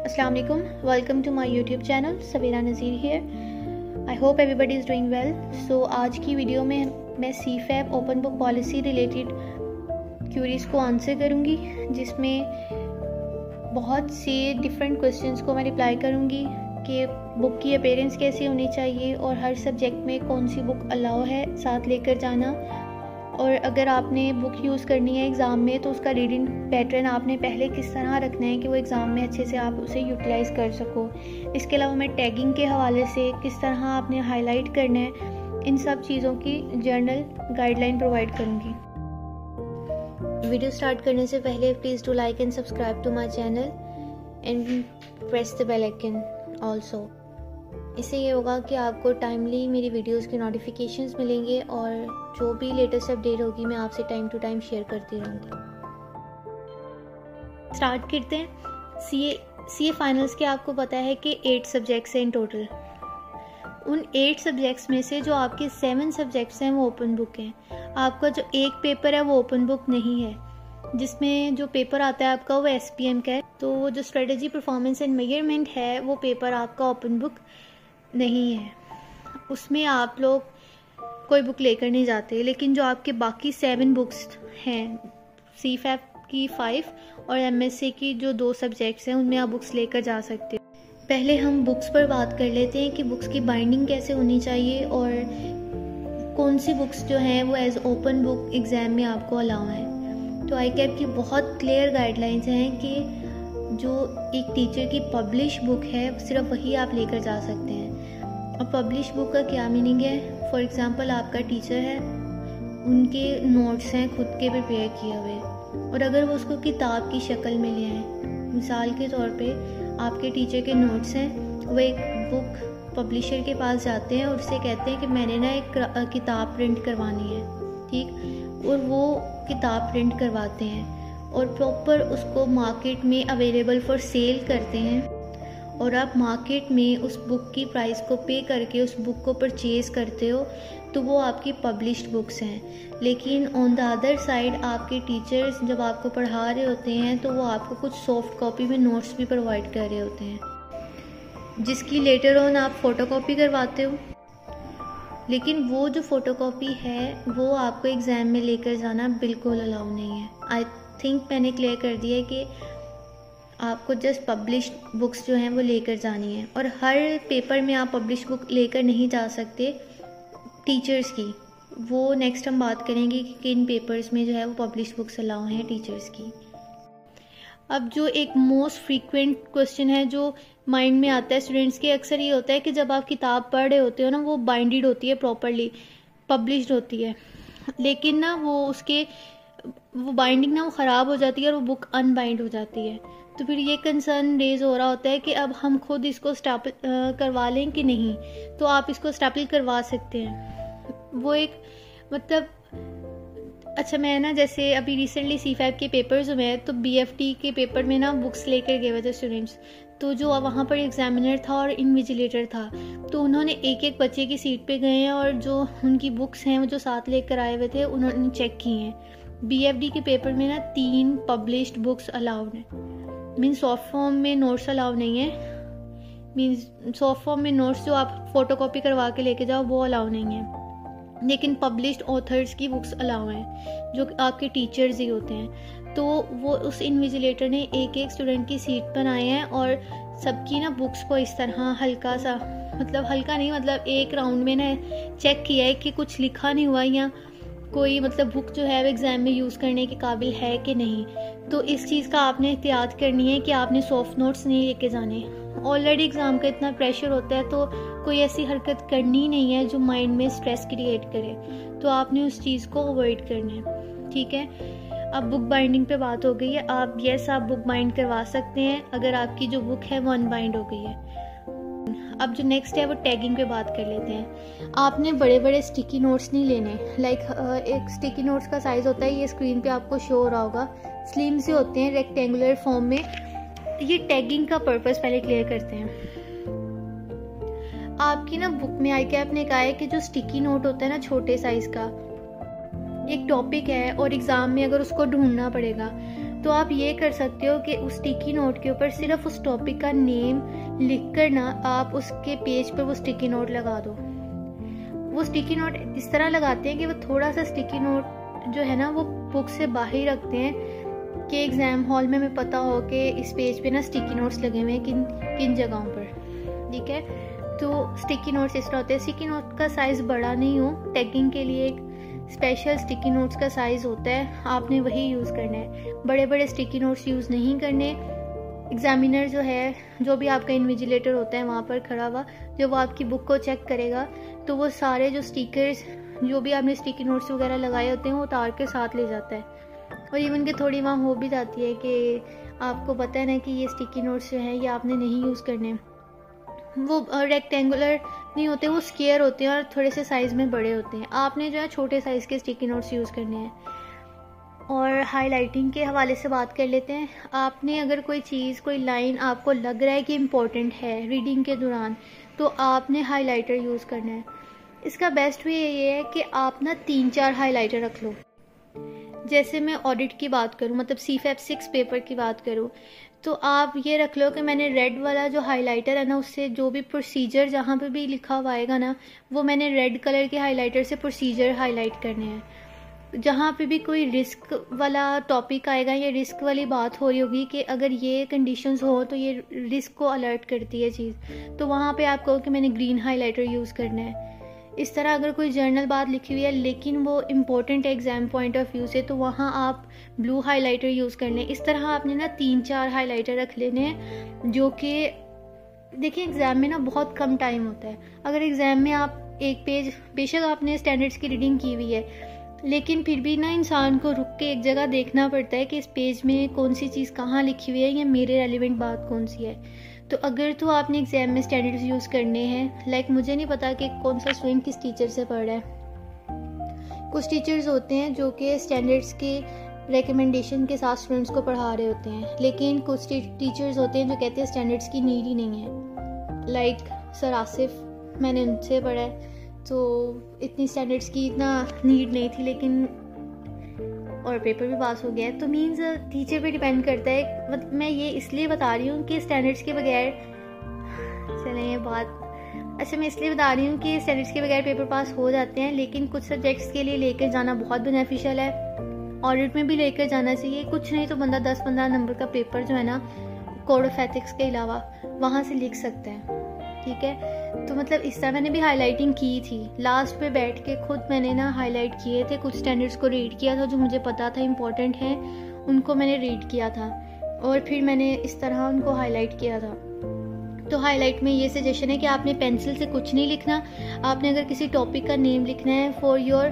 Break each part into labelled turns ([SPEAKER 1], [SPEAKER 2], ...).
[SPEAKER 1] अस्सलाम वालेकुम, welcome to my YouTube channel Savera Nazir here. I hope everybody is doing well. So आज की video में मैं CFAB open book policy related queries को आंसर करूँगी, जिसमें बहुत से डिफरेंट क्वेश्चंस को मैं रिप्लाई करूँगी कि बुक की अपीयरेंस कैसी होनी चाहिए और हर सब्जेक्ट में कौन सी बुक अलाउ है साथ लेकर जाना, और अगर आपने बुक यूज़ करनी है एग्ज़ाम में तो उसका रीडिंग पैटर्न आपने पहले किस तरह रखना है कि वो एग्ज़ाम में अच्छे से आप उसे यूटिलाइज़ कर सको। इसके अलावा मैं टैगिंग के हवाले से किस तरह आपने हाईलाइट करना है, इन सब चीज़ों की जर्नल गाइडलाइन प्रोवाइड करूँगी। वीडियो स्टार्ट करने से पहले please do like and subscribe to my channel and press the bell icon also. इससे ये होगा कि आपको टाइमली मेरी वीडियोस की नोटिफिकेशंस मिलेंगे और जो भी लेटेस्ट अपडेट होगी मैं आपसे टाइम टू टाइम शेयर करती रहूँगी। स्टार्ट करते हैं। सीए फाइनल्स के आपको पता है कि 8 सब्जेक्ट्स हैं इन टोटल। उन 8 सब्जेक्ट्स में से जो आपके 7 सब्जेक्ट्स हैं वो ओपन बुक हैं। आपका जो एक पेपर है वो ओपन बुक नहीं है, जिसमें जो पेपर आता है आपका वो SPM का है। तो वो जो स्ट्रेटजी परफॉर्मेंस एंड मेजरमेंट है वो पेपर आपका ओपन बुक नहीं है, उसमें आप लोग कोई बुक लेकर नहीं जाते। लेकिन जो आपके बाकी 7 बुक्स हैं, CFAB की 5 और MSc की जो 2 सब्जेक्ट्स हैं, उनमें आप बुक्स लेकर जा सकते हो। पहले हम बुक्स पर बात कर लेते हैं कि बुक्स की बाइंडिंग कैसे होनी चाहिए और कौन सी बुक्स जो हैं वो एज ओपन बुक एग्ज़ाम में आपको अलाउ हैं। तो ICAP की बहुत क्लियर गाइडलाइंस हैं कि जो एक टीचर की पब्लिश बुक है सिर्फ वही आप लेकर जा सकते हैं। अब पब्लिश बुक का क्या मीनिंग है? फॉर एग्ज़ाम्पल आपका टीचर है, उनके नोट्स हैं खुद के प्रिपेयर किए हुए, और अगर वो उसको किताब की शक्ल में ले आए, मिसाल के तौर पे आपके टीचर के नोट्स हैं, वो एक बुक पब्लिशर के पास जाते हैं और उससे कहते हैं कि मैंने ना एक किताब प्रिंट करवानी है, ठीक, और वो किताब प्रिंट करवाते हैं और प्रॉपर उसको मार्केट में अवेलेबल फॉर सेल करते हैं, और आप मार्केट में उस बुक की प्राइस को पे करके उस बुक को परचेज़ करते हो, तो वो आपकी पब्लिश्ड बुक्स हैं। लेकिन ऑन द अदर साइड आपके टीचर्स जब आपको पढ़ा रहे होते हैं तो वो आपको कुछ सॉफ्ट कॉपी में नोट्स भी प्रोवाइड कर रहे होते हैं, जिसकी लेटर ऑन आप फ़ोटोकॉपी करवाते हो। लेकिन वो जो फ़ोटोकॉपी है वो आपको एग्ज़ाम में लेकर जाना बिल्कुल अलाउ नहीं है। आई थिंक मैंने क्लियर कर दिया है कि आपको जस्ट पब्लिश्ड बुक्स जो हैं वो लेकर जानी है, और हर पेपर में आप पब्लिश बुक लेकर नहीं जा सकते टीचर्स की। वो नेक्स्ट हम बात करेंगे कि किन पेपर्स में जो है वो पब्लिश बुक्स अलाउ हैं टीचर्स की। अब जो एक मोस्ट फ्रीक्वेंट क्वेश्चन है जो माइंड में आता है स्टूडेंट्स के, अक्सर ये होता है कि जब आप किताब पढ़ रहे होते हो ना, वो बाइंडेड होती है, प्रॉपरली पब्लिश्ड होती है, लेकिन ना वो बाइंडिंग ना वो ख़राब हो जाती है और वो बुक अनबाइंड हो जाती है। तो फिर ये कंसर्न रेज हो रहा होता है कि अब हम खुद इसको स्टेपल करवा लें कि नहीं। तो आप इसको स्टेपल करवा सकते हैं। वो एक मतलब अच्छा, मैं ना जैसे अभी रिसेंटली CFAB के पेपर्स हुए हैं, तो BFT के पेपर में ना बुक्स लेकर गए हुए थे स्टूडेंट्स। तो जो वहाँ पर एग्जामिनर था और इन्विजिलेटर था, तो उन्होंने एक एक बच्चे की सीट पे गए हैं और जो उनकी बुक्स हैं वो जो साथ लेकर आए हुए थे उन्होंने चेक की हैं। BFD के पेपर में ना 3 पब्लिश्ड बुक्स अलाउड हैं। मीन्स सॉफ्ट फॉर्म में नोट्स अलाउ नहीं है, मीन्स सॉफ्ट फॉर्म में नोट्स जो आप फोटोकॉपी करवा के लेके जाओ वो अलाउ नहीं है, लेकिन पब्लिश्ड ऑथर्स की बुक्स अलाउ हैं जो आपके टीचर्स ही होते हैं। तो वो उस इन्विजिलेटर ने एक एक स्टूडेंट की सीट पर आए हैं और सबकी ना बुक्स को इस तरह हल्का सा, मतलब हल्का नहीं, मतलब एक राउंड में ना चेक किया है कि कुछ लिखा नहीं हुआ या कोई मतलब बुक जो है वो एग्ज़ाम में यूज़ करने के काबिल है कि नहीं। तो इस चीज़ का आपने एहतियात करनी है कि आपने सॉफ्ट नोट्स नहीं लेके जाने। ऑलरेडी एग्ज़ाम का इतना प्रेशर होता है तो कोई ऐसी हरकत करनी नहीं है जो माइंड में स्ट्रेस क्रिएट करे, तो आपने उस चीज़ को अवॉइड करना है, ठीक है। अब बुक बाइंडिंग पे बात हो गई है। आप बुक बाइंड करवा सकते हैं अगर आपकी जो बुक है वो अनबाइंड हो गई है। अब जो नेक्स्ट है वो टैगिंग पे बात कर लेते हैं। आपने बड़े बड़े स्टिकी नोट्स नहीं लेने। लाइक एक स्टिकी नोट्स का साइज़ होता है, ये स्क्रीन पे आपको शो हो रहा होगा, स्लिम से होते हैं, रेक्टेंगुलर फॉर्म में। ये टैगिंग का पर्पस पहले क्लियर करते हैं। आपकी ना बुक में ICAP ने कहा है कि जो स्टिकी नोट होता है ना छोटे साइज़ का, एक टॉपिक है और एग्ज़ाम में अगर उसको ढूंढना पड़ेगा, तो आप ये कर सकते हो कि उस स्टिकी नोट के ऊपर सिर्फ उस टॉपिक का नेम लिख कर ना आप उसके पेज पर वो स्टिकी नोट लगा दो। वो स्टिकी नोट इस तरह लगाते हैं कि वो थोड़ा सा स्टिकी नोट जो है ना वो बुक से बाहर रखते हैं कि एग्ज़ाम हॉल में हमें पता हो कि इस पेज पे ना स्टिकी नोट्स लगे हुए हैं किन किन जगहों पर। ठीक है, तो स्टिकी नोट्स इस तरह होते हैं। स्टिकी नोट का साइज़ बड़ा नहीं हो, टैगिंग के लिए एक स्पेशल स्टिकी नोट्स का साइज़ होता है, आपने वही यूज़ करना है। बड़े बड़े स्टिकी नोट्स यूज़ नहीं करने। एग्जामिनर जो है, जो भी आपका इन्विजिलेटर होता है वहाँ पर खड़ा हुआ, जब वो आपकी बुक को चेक करेगा तो वो सारे जो स्टिकर्स जो भी आपने स्टिकी नोट्स वगैरह लगाए होते हैं वो उतार के साथ ले जाता है। और इवन के थोड़ी वहाँ हो भी जाती है कि आपको पता है ना कि ये स्टिकी नोट्स जो हैं ये आपने नहीं यूज़ करने। वो रेक्टेंगुलर नहीं होते, वो स्क्वायर होते हैं और थोड़े से साइज़ में बड़े होते हैं। आपने जो है छोटे साइज़ के स्टिकी नोट्स यूज़ करने हैं। और हाईलाइटिंग के हवाले से बात कर लेते हैं। आपने अगर कोई चीज़, कोई लाइन आपको लग रहा है कि इम्पोर्टेंट है रीडिंग के दौरान, तो आपने हाईलाइटर यूज़ करना है। इसका बेस्ट वे ये है कि आप ना 3-4 हाईलाइटर रख लो। जैसे मैं ऑडिट की बात करूँ, मतलब CFAP 6 पेपर की बात करूँ, तो आप ये रख लो कि मैंने रेड वाला जो हाइलाइटर है ना, उससे जो भी प्रोसीजर जहाँ पे भी लिखा हुआ आएगा ना, वो मैंने रेड कलर के हाइलाइटर से प्रोसीजर हाईलाइट करने हैं। जहाँ पे भी कोई रिस्क वाला टॉपिक आएगा या रिस्क वाली बात हो रही होगी कि अगर ये कंडीशंस हो तो ये रिस्क को अलर्ट करती है चीज़, तो वहाँ पे आप कहो कि मैंने ग्रीन हाइलाइटर यूज़ करना है। इस तरह अगर कोई जर्नल बात लिखी हुई है लेकिन वो इम्पोर्टेंट है एग्जाम पॉइंट ऑफ व्यू से, तो वहाँ आप ब्लू हाइलाइटर यूज़ कर लें। इस तरह आपने ना 3-4 हाइलाइटर रख लेने हैं, जो कि देखिए एग्ज़ाम में ना बहुत कम टाइम होता है। अगर एग्ज़ाम में आप एक पेज, बेशक आपने स्टैंडर्ड्स की रीडिंग की हुई है, लेकिन फिर भी ना इंसान को रुक के एक जगह देखना पड़ता है कि इस पेज में कौन सी चीज़ कहाँ लिखी हुई है या मेरे रेलिवेंट बात कौन सी है। तो अगर तो आपने एग्जाम में स्टैंडर्ड्स यूज़ करने हैं, लाइक मुझे नहीं पता कि कौन सा स्टूडेंट किस टीचर से पढ़ रहा है। कुछ टीचर्स होते हैं जो कि स्टैंडर्ड्स के रिकमेंडेशन के साथ स्टूडेंट्स को पढ़ा रहे होते हैं, लेकिन कुछ टीचर्स होते हैं जो कहते हैं स्टैंडर्ड्स की नीड ही नहीं है। लाइक सर आसिफ, मैंने उनसे पढ़ा है, तो इतनी स्टैंडर्ड्स की इतना नीड नहीं थी, लेकिन और पेपर भी पास हो गया है। तो मीन्स टीचर पे डिपेंड करता है। मतलब मैं ये इसलिए बता रही हूँ कि स्टैंडर्ड्स के बगैर, चलें ये बात, अच्छा मैं इसलिए बता रही हूँ कि स्टैंडर्ड्स के बगैर पेपर पास हो जाते हैं, लेकिन कुछ सब्जेक्ट्स के लिए लेकर जाना बहुत बेनिफिशियल है। ऑडिट में भी लेकर जाना चाहिए। कुछ नहीं तो बंदा 10-15 नंबर का पेपर जो है ना, कोड ऑफ एथिक्स के अलावा वहाँ से लिख सकता है। ठीक है, तो मतलब इस तरह मैंने भी हाईलाइटिंग की थी। लास्ट पे बैठ के खुद मैंने ना हाईलाइट किए थे, कुछ स्टैंडर्ड्स को रीड किया था जो मुझे पता था इम्पोर्टेंट है, उनको मैंने रीड किया था और फिर मैंने इस तरह उनको हाईलाइट किया था। तो हाईलाइट में ये सजेशन है कि आपने पेंसिल से कुछ नहीं लिखना। आपने अगर किसी टॉपिक का नेम लिखना है for your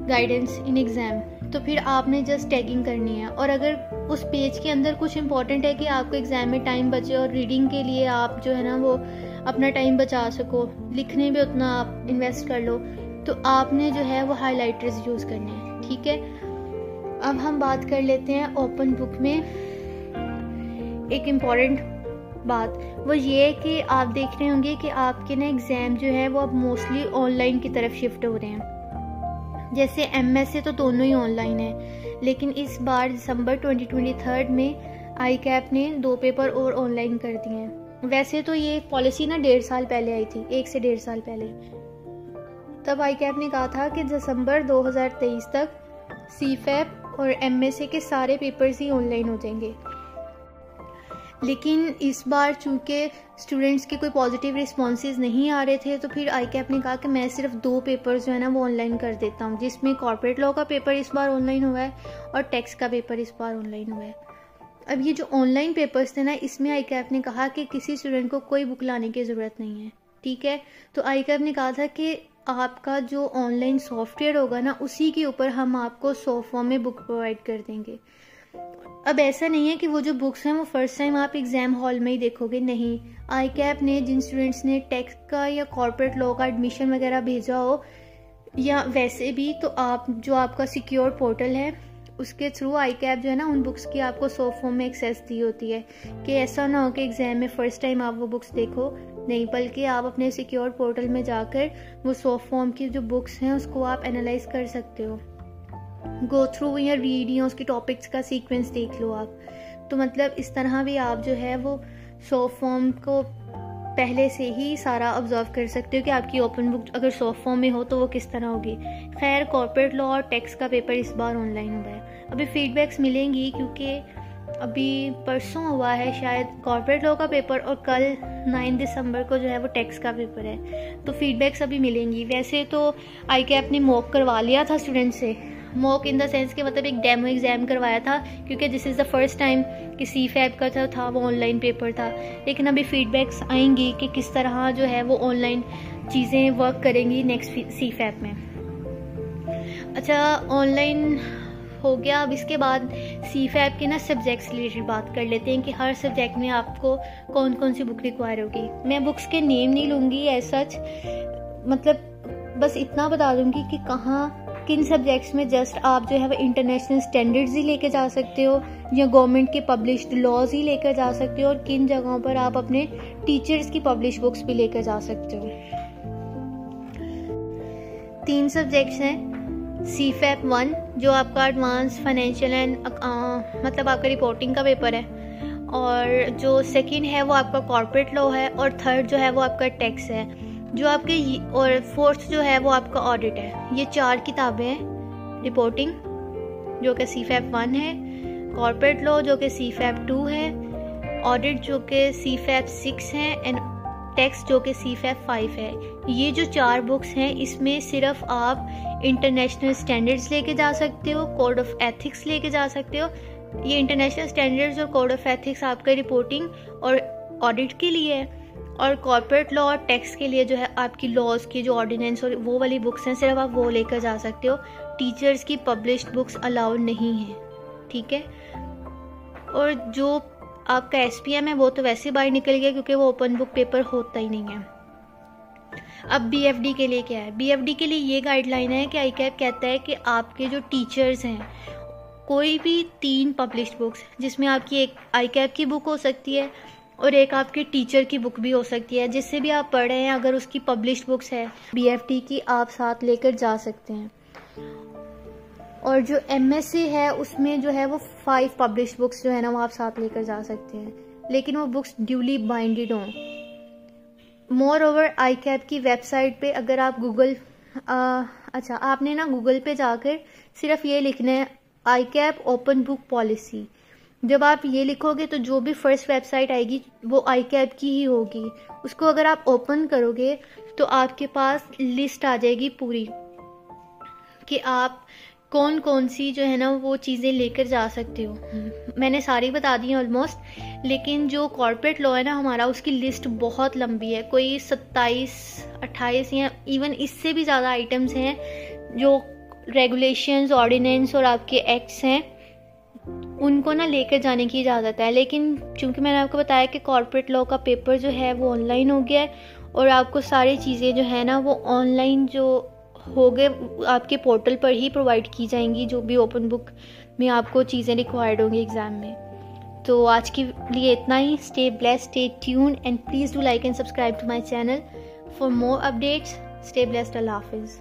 [SPEAKER 1] guidance in exam, तो फिर आपने जस्ट टैगिंग करनी है। और अगर उस पेज के अंदर कुछ इंपॉर्टेंट है कि आपको एग्ज़ाम में टाइम बचे और रीडिंग के लिए आप जो है ना वो अपना टाइम बचा सको, लिखने में उतना आप इन्वेस्ट कर लो, तो आपने जो है वो हाइलाइटर्स यूज़ करने हैं। ठीक है, अब हम बात कर लेते हैं ओपन बुक में एक इम्पॉर्टेंट बात। वो ये है कि आप देख रहे होंगे कि आपके ना एग्ज़ाम जो है वो अब मोस्टली ऑनलाइन की तरफ शिफ्ट हो रहे हैं। जैसे MS से तो दोनों ही ऑनलाइन है, लेकिन इस बार दिसंबर 2023 में ICAP ने 2 पेपर और ऑनलाइन कर दिए हैं। वैसे तो ये पॉलिसी ना 1.5 साल पहले आई थी, 1 से 1.5 साल पहले। तब ICAP ने कहा था कि दिसंबर 2023 तक CFAP और MSA के सारे पेपर्स ही ऑनलाइन हो जाएंगे। लेकिन इस बार चूँकि स्टूडेंट्स के कोई पॉजिटिव रिस्पॉन्सेज नहीं आ रहे थे, तो फिर ICAP ने कहा कि मैं सिर्फ 2 पेपर्स जो है ना वो ऑनलाइन कर देता हूँ, जिसमें कॉर्पोरेट लॉ का पेपर इस बार ऑनलाइन हुआ है और टैक्स का पेपर इस बार ऑनलाइन हुआ है। अब ये जो ऑनलाइन पेपर्स थे ना, इसमें ICAP ने कहा कि किसी स्टूडेंट को कोई बुक लाने की ज़रूरत नहीं है। ठीक है, तो ICAP ने कहा था कि आपका जो ऑनलाइन सॉफ्टवेयर होगा ना, उसी के ऊपर हम आपको सॉफ्ट फॉर्म में बुक प्रोवाइड कर देंगे। अब ऐसा नहीं है कि वो जो बुक्स हैं वो फर्स्ट टाइम आप एग्ज़ाम हॉल में ही देखोगे, नहीं। ICAP ने जिन स्टूडेंट्स ने टैक्स का या कॉर्पोरेट लॉ का एडमिशन वगैरह भेजा हो, या वैसे भी, तो आप जो आपका सिक्योर पोर्टल है उसके थ्रू ICAP जो है ना उन बुक्स की आपको सॉफ्ट फॉर्म में एक्सेस दी होती है, कि ऐसा ना हो कि एग्ज़ाम में फ़र्स्ट टाइम आप वो बुक्स देखो, नहीं, बल्कि आप अपने सिक्योर पोर्टल में जाकर वो सॉफ्ट फॉर्म की जो बुक्स हैं उसको आप एनालाइज कर सकते हो। गो थ्रू या रीड या उसके टॉपिक्स का सीक्वेंस देख लो आप। तो मतलब इस तरह भी आप जो है वो सॉफ्ट फॉर्म को पहले से ही सारा ऑब्जर्व कर सकते हो कि आपकी ओपन बुक अगर सॉफ्ट फॉर्म में हो तो वो किस तरह होगी। खैर कॉर्पोरेट लॉ और टैक्स का पेपर इस बार ऑनलाइन हुआ है। अभी फीडबैक्स मिलेंगी क्योंकि अभी परसों हुआ है शायद कॉर्पोरेट लॉ का पेपर और कल 9 दिसंबर को जो है वो टैक्स का पेपर है, तो फीडबैक्स अभी मिलेंगी। वैसे तो ICAP ने मॉक करवा लिया था स्टूडेंट से, मॉक इन द सेंस के मतलब एक डेमो एग्जाम करवाया था, क्योंकि this is the first time कि CFAP का था वो ऑनलाइन पेपर था। लेकिन अभी फीडबैक्स आएंगी कि किस तरह जो है वो ऑनलाइन चीज़ें वर्क करेंगी नेक्स्ट CFAP में। अच्छा ऑनलाइन हो गया। अब इसके बाद CFAP के ना सब्जेक्ट्स रिलेटेड बात कर लेते हैं कि हर सब्जेक्ट में आपको कौन कौन सी बुक रिक्वायर होगी। मैं बुक्स के नेम नहीं लूँगी एज सच, मतलब बस इतना बता दूँगी कि कहाँ किन सब्जेक्ट्स में जस्ट आप जो है वो इंटरनेशनल स्टैंडर्ड्स ही लेके जा सकते हो या गवर्नमेंट के पब्लिश्ड लॉज ही लेकर जा सकते हो, और किन जगहों पर आप अपने टीचर्स की पब्लिश बुक्स भी लेकर जा सकते हो। 3 सब्जेक्ट्स हैं। CFAP 1 जो आपका एडवांस फाइनेंशियल एंड मतलब आपका रिपोर्टिंग का पेपर है, और जो सेकंड है वो आपका कॉर्पोरेट लॉ है, और थर्ड जो है वो आपका टैक्स है जो आपके, और फोर्थ जो है वो आपका ऑडिट है। ये 4 किताबें हैं। रिपोर्टिंग जो कि CFAP 1 है, कॉर्पोरेट लॉ जो कि CFAP 2 है, ऑडिट जो कि CFAP 6 है, एंड टैक्स जो कि CFAP 5 है। ये जो 4 बुक्स हैं इसमें सिर्फ आप इंटरनेशनल स्टैंडर्ड्स लेके जा सकते हो, कोड ऑफ एथिक्स लेके जा सकते हो। ये इंटरनेशनल स्टैंडर्ड्स और कोड ऑफ एथिक्स आपका रिपोर्टिंग और ऑडिट के लिए है, और कॉर्पोरेट लॉ और टैक्स के लिए जो है आपकी लॉज की जो ऑर्डिनेंस और वो वाली बुक्स हैं सिर्फ आप वो लेकर जा सकते हो। टीचर्स की पब्लिश्ड बुक्स अलाउड नहीं है, ठीक है। और जो आपका SPM है वो तो वैसे बाहर निकल गया क्योंकि वो ओपन बुक पेपर होता ही नहीं है। अब BFD के लिए क्या है? BFD के लिए ये गाइडलाइन है कि ICAP कहता है कि आपके जो टीचर्स हैं कोई भी 3 पब्लिश्ड बुक्स जिसमें आपकी एक ICAP की बुक हो सकती है और एक आपके टीचर की बुक भी हो सकती है, जिससे भी आप पढ़ रहे हैं अगर उसकी पब्लिश्ड बुक्स है BFD की आप साथ लेकर जा सकते हैं। और जो MSc है उसमें जो है वो 5 पब्लिश्ड बुक्स जो है ना वो आप साथ लेकर जा सकते हैं, लेकिन वो बुक्स ड्यूली बाइंडेड हों। मोर ओवर ICAP की वेबसाइट पे अगर आप अच्छा आपने ना गूगल पे जाकर सिर्फ ये लिखना है ICAP ओपन बुक पॉलिसी। जब आप ये लिखोगे तो जो भी फर्स्ट वेबसाइट आएगी वो ICAP की ही होगी। उसको अगर आप ओपन करोगे तो आपके पास लिस्ट आ जाएगी पूरी कि आप कौन कौन सी जो है ना वो चीज़ें लेकर जा सकते हो। मैंने सारी बता दी हैं ऑलमोस्ट, लेकिन जो कॉर्पोरेट लॉ है ना हमारा उसकी लिस्ट बहुत लंबी है, कोई 27-28 या इवन इससे भी ज़्यादा आइटम्स हैं जो रेगुलेशंस, ऑर्डिनेंस और आपके एक्ट्स हैं उनको ना लेकर जाने की इजाज़त है। लेकिन चूंकि मैंने आपको बताया कि कॉर्पोरेट लॉ का पेपर जो है वो ऑनलाइन हो गया है और आपको सारी चीज़ें जो है ना वो ऑनलाइन जो हो गए आपके पोर्टल पर ही प्रोवाइड की जाएंगी, जो भी ओपन बुक में आपको चीज़ें रिक्वायर्ड होंगी एग्ज़ाम में। तो आज के लिए इतना ही। Stay blessed, stay tuned and please do like and subscribe to my channel for more updates. Stay blessed, अल्लाह हाफिज़।